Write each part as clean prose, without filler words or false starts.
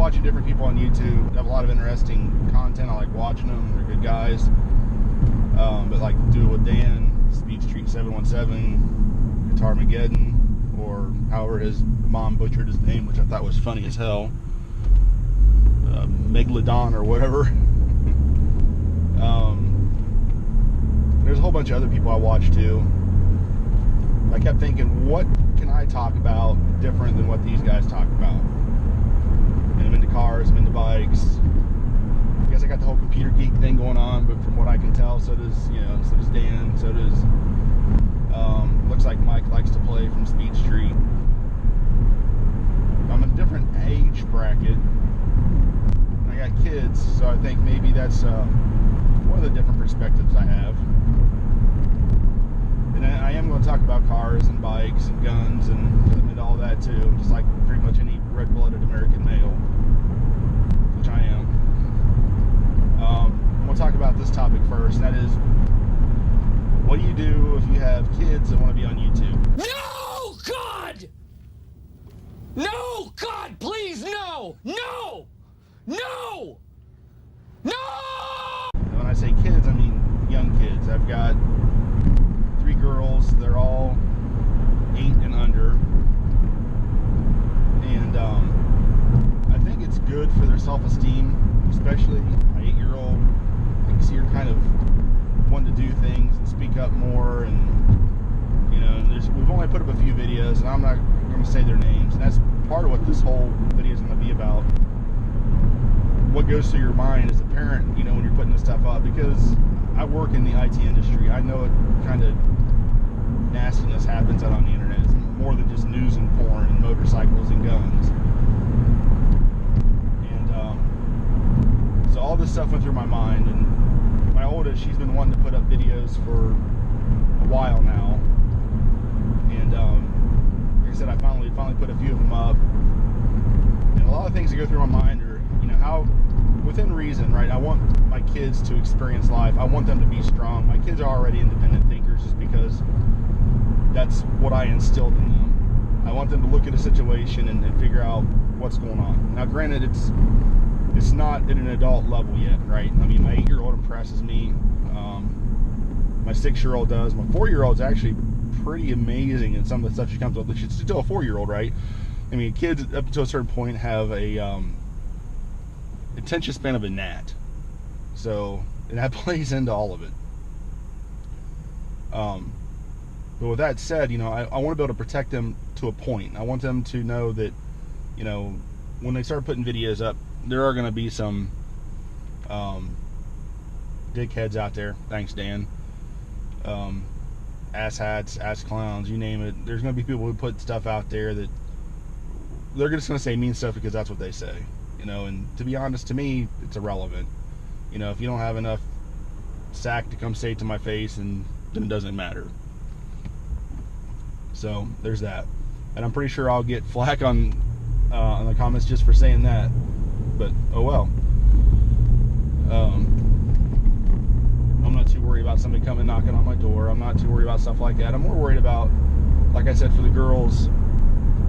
watching different people on YouTube. They have a lot of interesting content. I like watching them. They're good guys. But like do it with Dan, Speed Street 717, Guitar Mageddon, or however his mom butchered his name, which I thought was funny as hell. Megalodon or whatever. There's a whole bunch of other people I watch too. I kept thinking, what can I talk about different than what these guys talk about? And I'm into cars, I'm into bikes. I guess I got the whole computer geek thing going on, but from what I can tell, so does Dan, so does looks like Mike likes to play from Speed Street. I'm in a different age bracket. I got kids, so I think maybe that's one of the different perspectives I have. And I am going to talk about cars and bikes and guns and all that too, just like pretty much any red-blooded American male, which I am. We'll talk about this topic first, and that is, what do you do if you have kids that want to be on YouTube? No, God! No, God, please, no! No! No! No! And when I say kids, I mean young kids. I've got 3 girls. They're all 8 and under. And I think it's good for their self-esteem, especially my 8-year-old. I can see her kind of wanting to do things and speak up more. And, you know, we've only put up a few videos, and I'm not going to say their names. And that's part of what this whole video is going to be about. What goes through your mind as a parent, you know, when you're putting this stuff up, because I work in the IT industry. I know what kind of nastiness happens out on the internet. It's more than just news and porn and motorcycles and guns. And so all this stuff went through my mind, and my oldest, she's been wanting to put up videos for a while now. And like I said, I finally put a few of them up. And a lot of things that go through my mind are, you know, how, within reason, right? I want my kids to experience life. I want them to be strong. My kids are already independent thinkers just because that's what I instilled in them. I want them to look at a situation and figure out what's going on. Now, granted, it's not at an adult level yet, right? I mean, my 8-year-old impresses me. My 6-year-old does. My 4-year-old's actually pretty amazing in some of the stuff she comes up with. She's still a 4-year-old, right? I mean, kids up to a certain point have a attention span of a gnat. So, and that plays into all of it. But with that said, you know, I want to be able to protect them to a point. I want them to know that, you know, when they start putting videos up, there are going to be some dickheads out there. Thanks, Dan. Ass hats, ass clowns, you name it. There's going to be people who put stuff out there that they're just going to say mean stuff because that's what they say. You know, and to be honest, to me, it's irrelevant. You know, if you don't have enough sack to come say it to my face, then it doesn't matter. So there's that. And I'm pretty sure I'll get flack on the comments just for saying that. But oh well. I'm not too worried about somebody coming knocking on my door. I'm not too worried about stuff like that. I'm more worried about, like I said, for the girls,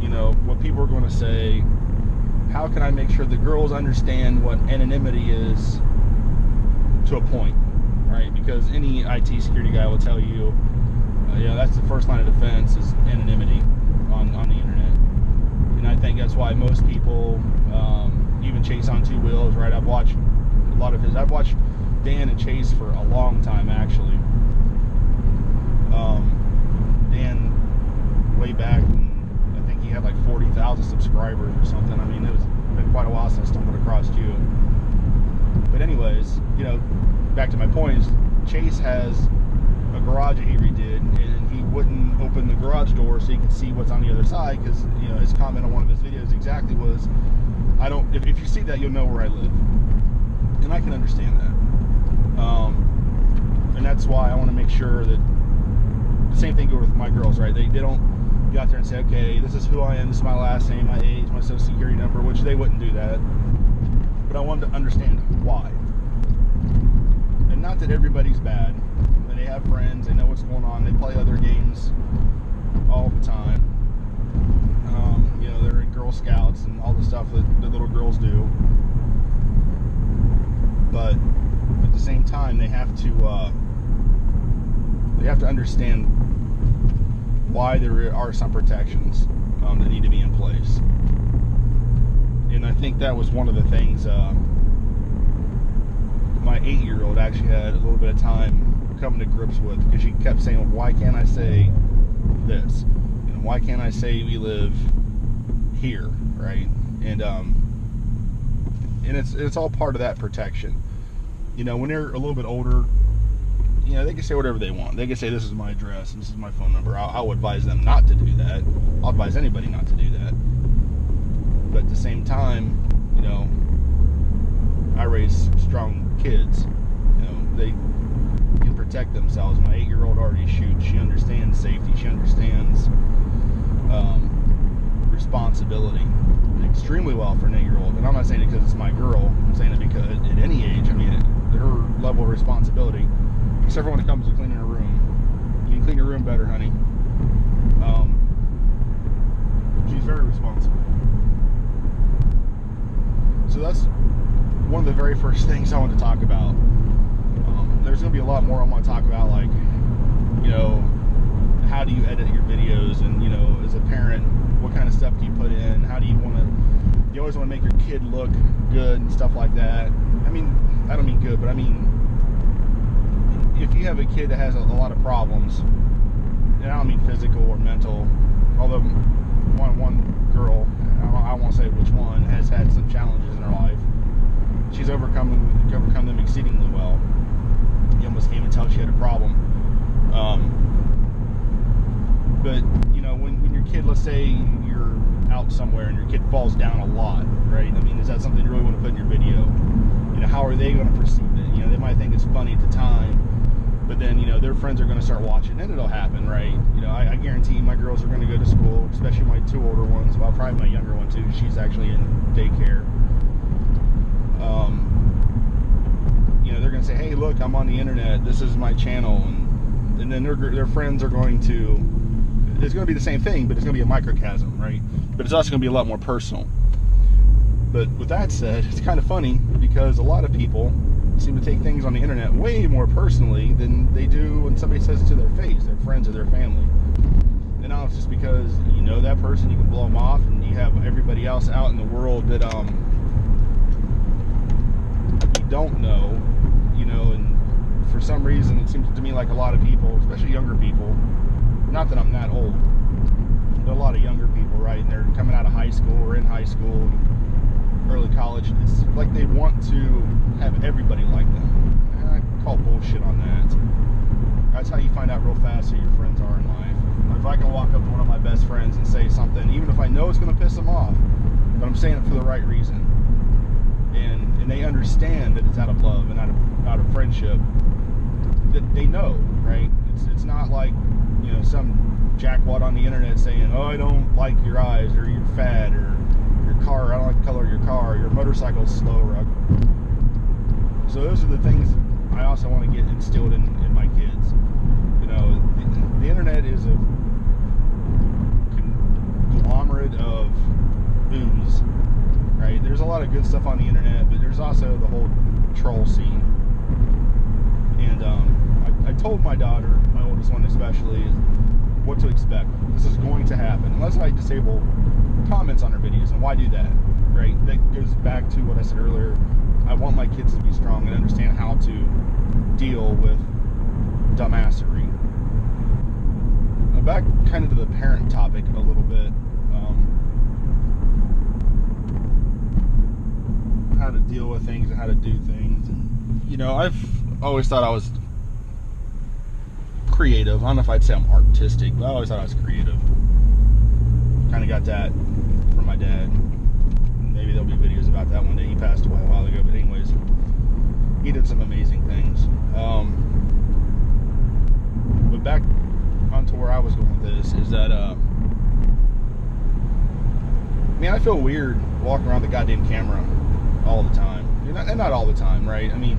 you know, what people are going to say. How can I make sure the girls understand what anonymity is to a point, right? Because any IT security guy will tell you, you know, that's the first line of defense is anonymity on the internet. And I think that's why most people, even Chase on 2 Wheels, right? I've watched a lot of his. I've watched Dan and Chase for a long time, actually. Dan, way back, I think he had like 40,000 subscribers or something. I mean, it's been quite a while since I stumbled across you. But anyways, you know, back to my point is Chase has a garage that he redid, and he wouldn't open the garage door so you could see what's on the other side, because, you know, his comment on one of his videos exactly was, if you see that, you'll know where I live. And I can understand that. And that's why I want to make sure that the same thing goes with my girls, right? They don't go out there and say, okay, this is who I am, this is my last name, my age, my social security number, which they wouldn't do that. But I want to understand why. And not that everybody's bad. They have friends, they know what's going on, they play other games all the time. You know, they're in Girl Scouts and all the stuff that the little girls do. But at the same time, they have to understand why there are some protections that need to be in place. And I think that was one of the things my 8-year-old actually had a little bit of time coming to grips with, because she kept saying, well, why can't I say this? And why can't I say we live here, right? And it's all part of that protection. You know, when they're a little bit older, you know, they can say whatever they want. They can say, this is my address and this is my phone number. I'll advise them not to do that. I'll advise anybody not to do that. But at the same time, you know, I raise strong kids. You know, they can protect themselves. My 8-year-old already shoots. She understands safety. She understands responsibility extremely well for an 8-year-old. And I'm not saying it because it's my girl. I'm saying it because at any age, I mean, her level of responsibility, except for when it comes to cleaning her room. You can clean your room better, honey. She's very responsible. So that's one of the very first things I want to talk about. There's going to be a lot more I want to talk about, like, you know, how do you edit your videos, and, you know, as a parent, what kind of stuff do you put in? How do you want to, you always want to make your kid look good and stuff like that. I mean, I don't mean good, but I mean, if you have a kid that has a lot of problems, and I don't mean physical or mental, although one girl, I won't say which one, has had some challenges in her life. She's overcome them exceedingly well. You almost can't even tell she had a problem. But, you know, when your kid, let's say you're out somewhere and your kid falls down a lot, right? I mean, is that something you really want to put in your video? You know, how are they going to perceive it? You know, they might think it's funny at the time, but then, you know, their friends are going to start watching, and it'll happen, right? You know, I guarantee my girls are going to go to school, especially my 2 older ones. Well, probably my younger one too. She's actually in daycare. You know, they're going to say, hey, look, I'm on the internet. This is my channel. And then their friends are going to, it's going to be the same thing, but it's going to be a microcosm, right? But it's also going to be a lot more personal. But with that said, it's kind of funny because a lot of people seem to take things on the internet way more personally than they do when somebody says it to their face, their friends or their family. And now it's just because you know that person, you can blow them off, and you have everybody else out in the world that you don't know, you know. And for some reason, it seems to me like a lot of people, especially younger people, not that I'm that old, but a lot of younger people, right? And they're coming out of high school or in high school, early college. It's like they want to have everybody like them. And I call bullshit on that. That's how you find out real fast who your friends are in life. If I can walk up to one of my best friends and say something, even if I know it's going to piss them off, but I'm saying it for the right reason, and they understand that it's out of love and out of friendship, that they know, right? It's not like, you know, some jackwad on the internet saying, oh, I don't like your eyes, or you're fat, or your car, I don't like the color of your car, your motorcycle's slow, or ugly. So those are the things I also want to get instilled in my kids. You know, the internet is a conglomerate of booze, right? There's a lot of good stuff on the internet, but there's also the whole troll scene. And I told my daughter, my oldest one especially, what to expect. This is going to happen. Unless I disable comments on her videos, and why do that, right? That goes back to what I said earlier. I want my kids to be strong and understand how to deal with dumbassery. Back kind of to the parent topic a little bit. How to deal with things and how to do things. And, you know, I've always thought I was creative. I don't know if I'd say I'm artistic, but I always thought I was creative. Kind of got that from my dad. Maybe there'll be videos about that one day. He passed away a while ago, but anyways, he did some amazing things. But back onto where I was going with this is that, man, I feel weird walking around the goddamn camera all the time. And not all the time, right? I mean,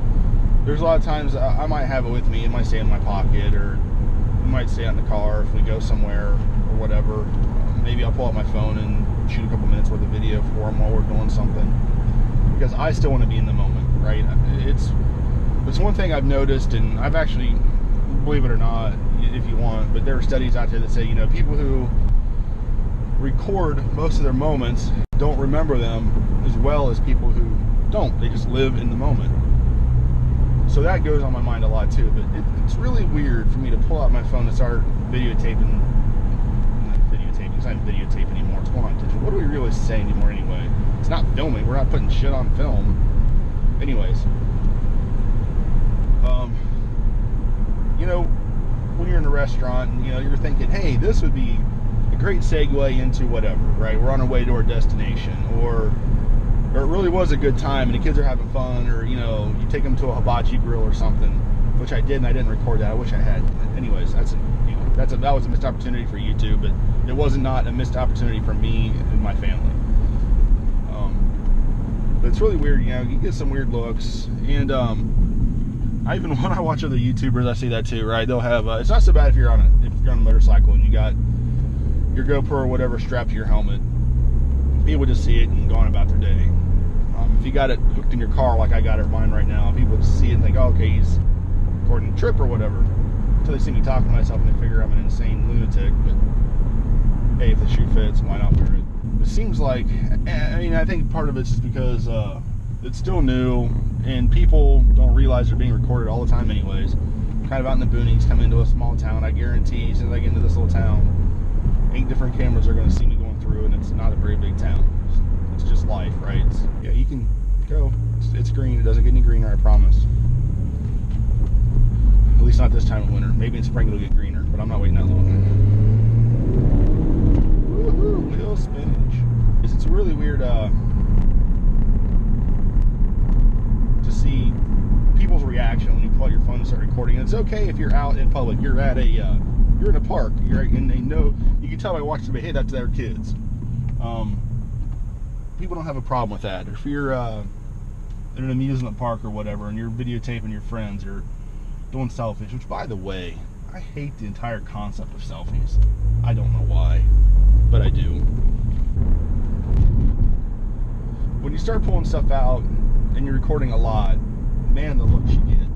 there's a lot of times I might have it with me. It might stay in my pocket, or it might stay in the car if we go somewhere or whatever. Maybe I'll pull out my phone and shoot a couple minutes worth of video for them while we're doing something, because I still want to be in the moment, right? It's one thing I've noticed, and I've actually, believe it or not, if you want, but there are studies out there that say, you know, people who record most of their moments don't remember them as well as people who don't. They just live in the moment. So that goes on my mind a lot too, but it's really weird for me to pull out my phone and start videotaping. It's not videotape anymore, it's going on digital. What do we really say anymore anyway? It's not filming, we're not putting shit on film. Anyways, you know, when you're in a restaurant and, you know, you're thinking, hey, this would be a great segue into whatever, right? We're on our way to our destination, or it really was a good time and the kids are having fun, or, you know, you take them to a hibachi grill or something, which I did, and I didn't record that. I wish I had. Anyways, that was a missed opportunity for YouTube, but it was not a missed opportunity for me and my family. But it's really weird, you know, you get some weird looks, and I even, when I watch other YouTubers, I see that too, right? They'll have, it's not so bad if you're on a motorcycle and you got your GoPro or whatever strapped to your helmet. People would just see it and go on about their day. If you got it hooked in your car like I got it mine right now, people would see it and think, oh, okay, he's recording a trip or whatever. Until they see me talking to myself and they figure I'm an insane lunatic. But hey, if the shoe fits, why not wear it? It seems like, I mean, I think part of it's just because it's still new and people don't realize they're being recorded all the time anyways. Kind of out in the boonies, come into a small town, I guarantee as soon as I get into this little town, 8 different cameras are going to see me going through, and it's not a very big town. It's just life, right? Yeah, you can go. It's green. It doesn't get any greener, I promise. At least not this time of winter. Maybe in spring it'll get greener, but I'm not waiting that long. Woohoo! Wheel spinach. It's really weird to see people's reaction when you pull out your phone and start recording. And it's okay if you're out in public. You're at a you're in a park, and they know, you can tell by watching somebody, hey, that's their kids. People don't have a problem with that. If you're in an amusement park or whatever, and you're videotaping your friends or doing selfies, which, by the way, I hate the entire concept of selfies. I don't know why, but I do. When you start pulling stuff out and you're recording a lot, man, the looks you get.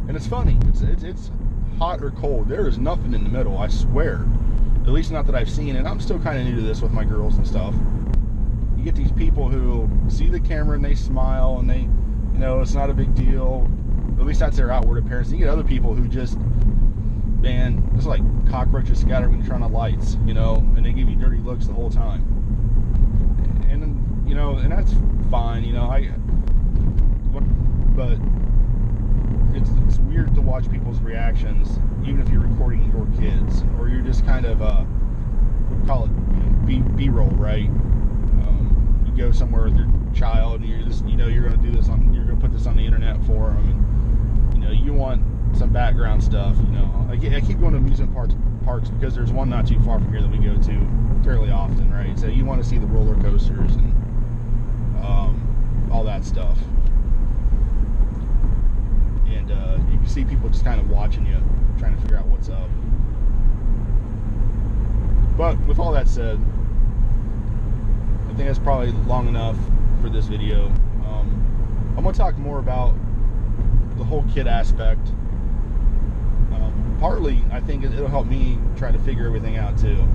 And it's funny. It's hot or cold. There is nothing in the middle, I swear. At least not that I've seen, and I'm still kind of new to this with my girls and stuff. You get these people who see the camera and they smile and they, you know, it's not a big deal. At least that's their outward appearance. You get other people who just, man, it's like cockroaches scattered when you turn on the lights, you know, and they give you dirty looks the whole time. And, you know, and that's fine, you know, but it's weird to watch people's reactions, even if you're recording your kids, or you're just kind of, call it, you know, B-roll, right? You go somewhere with your child, and you're just, you know, you're going to do this you're going to put this on the internet for them, and, you know, you want some background stuff, you know. I keep going to amusement parks because there's one not too far from here that we go to fairly often, right? So you want to see the roller coasters and all that stuff. And you can see people just kind of watching you, trying to figure out what's up. But with all that said, I think that's probably long enough for this video. I'm going to talk more about the whole kid aspect. Partly, I think it'll help me try to figure everything out too.